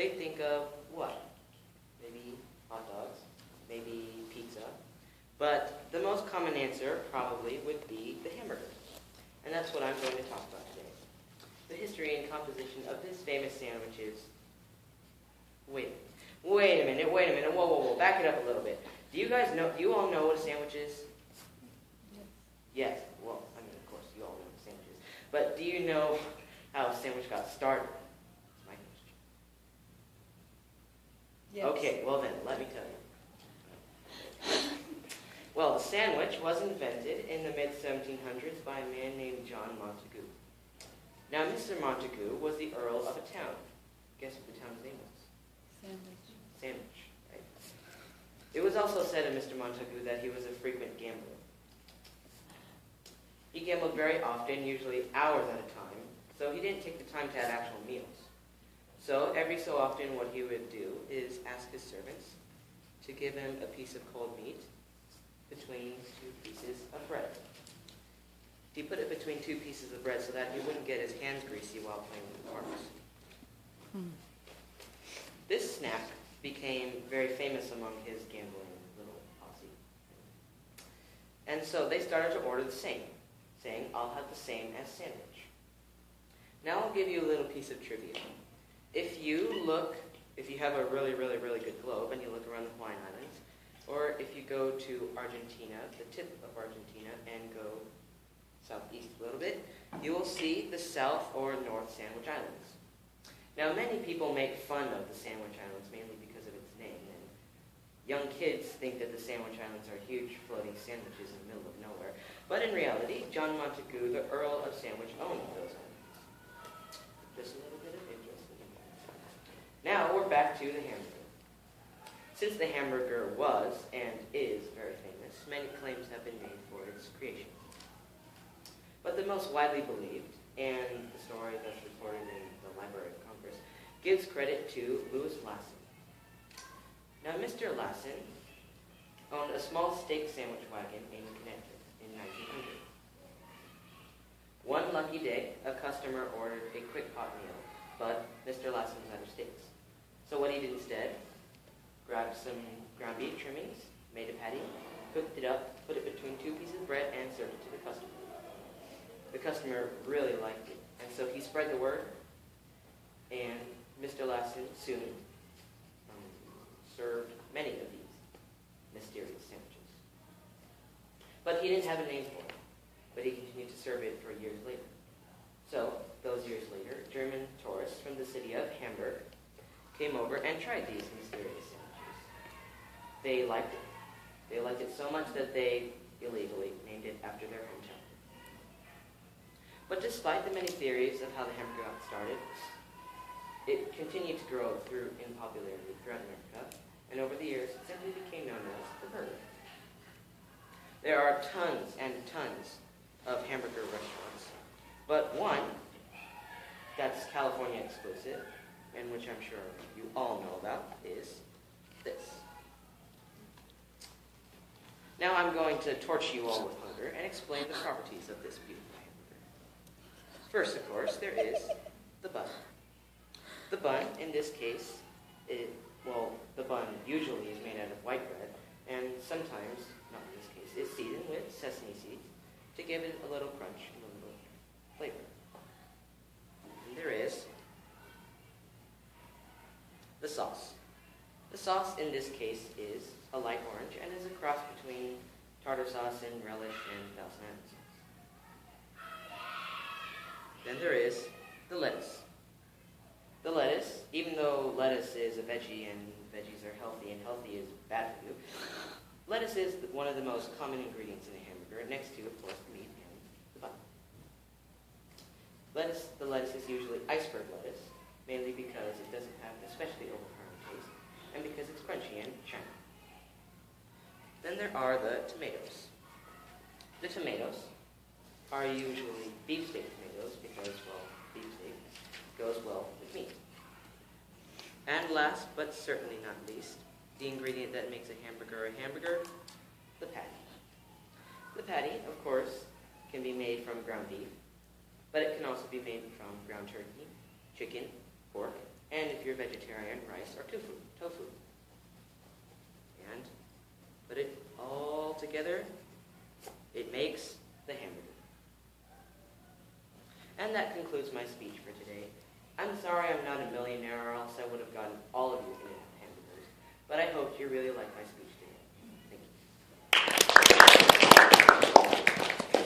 they think of what? Maybe hot dogs, maybe pizza. But the most common answer probably would be the hamburger. And that's what I'm going to talk about today. The history and composition of this famous sandwich is... Wait a minute, whoa, back it up a little bit. Do you all know what a sandwich is? Yes, well, I mean, of course, you all know what a sandwich is. But do you know how a sandwich got started? That's my question. Yes. Okay, well then, let me tell you. Well, the sandwich was invented in the mid-1700s by a man named John Montagu. Now, Mr. Montagu was the Earl of a town. Guess what the town's name was? Sandwich, right? It was also said of Mr. Montagu that he was a frequent gambler. He gambled very often, usually hours at a time, so he didn't take the time to have actual meals. So every so often what he would do is ask his servants to give him a piece of cold meat between two pieces of bread. He put it between two pieces of bread so that he wouldn't get his hands greasy while playing with the cards. This snack became very famous among his gambling little posse. And so they started to order the same, saying, "I'll have the same as sandwich." Now I'll give you a little piece of trivia. If you have a really, really, really good globe and you look around the Hawaiian Islands, or if you go to Argentina, the tip of Argentina, and go southeast a little bit, you will see the South or North Sandwich Islands. Now, many people make fun of the Sandwich Islands, mainly because of its name, and young kids think that the Sandwich Islands are huge floating sandwiches in the middle of nowhere. But in reality, John Montagu, the Earl of Sandwich, owned those islands. Just a little bit of interest. Now, we're back to the hamburger. Since the hamburger was and is very famous, many claims have been made for its creation. But the most widely believed, and the story that's recorded in the Library of Congress, gives credit to Louis Lasson. Now, Mr. Lasson owned a small steak sandwich wagon in Connecticut in 1900. One lucky day, a customer ordered a quick hot meal, but Mr. Lasson was out of steaks. So what he did instead, grabbed some ground beef trimmings, made a patty, cooked it up, put it between two pieces of bread, and served it to the customer. The customer really liked it, and so he spread the word, and Mr. Lasson soon served many of these mysterious sandwiches. But he didn't have a name for it, but he continued to serve it for years later. So, those years later, German tourists from the city of Hamburg came over and tried these mysterious sandwiches. They liked it. They liked it so much that they illegally named it after their hometown. But despite the many theories of how the hamburger got started, it continued to grow in popularity throughout America, and over the years, it simply became known as the burger. There are tons and tons of hamburger restaurants, but one that's California exclusive, and which I'm sure you all know about, is this. Now I'm going to torture you all with hunger and explain the properties of this beautiful hamburger. First, of course, there is the bun. The bun, in this case, the bun usually is made out of white bread, and sometimes, not in this case, is seasoned with sesame seeds to give it a little crunch and a little flavor. And there is the sauce. The sauce in this case is a light orange and is a cross between tartar sauce and relish and balsamic sauce. Then there is the lettuce. The lettuce, even though lettuce is a veggie and veggies are healthy and healthy is bad for you, lettuce is one of the most common ingredients in a hamburger, next to, of course, the meat and the bun. The lettuce is usually iceberg lettuce, mainly because it doesn't have an especially overpowering taste, and because it's crunchy and shiny. Then there are the tomatoes. The tomatoes are usually beefsteak tomatoes because, well, beefsteak goes well with meat. And last, but certainly not least, the ingredient that makes a hamburger, the patty. The patty, of course, can be made from ground beef, but it can also be made from ground turkey, chicken, pork, And if you're vegetarian, rice or tofu. And put it all together, it makes the hamburger. And that concludes my speech for today. I'm sorry I'm not a millionaire, or else I would have gotten all of you in hamburgers. But I hope you really like my speech.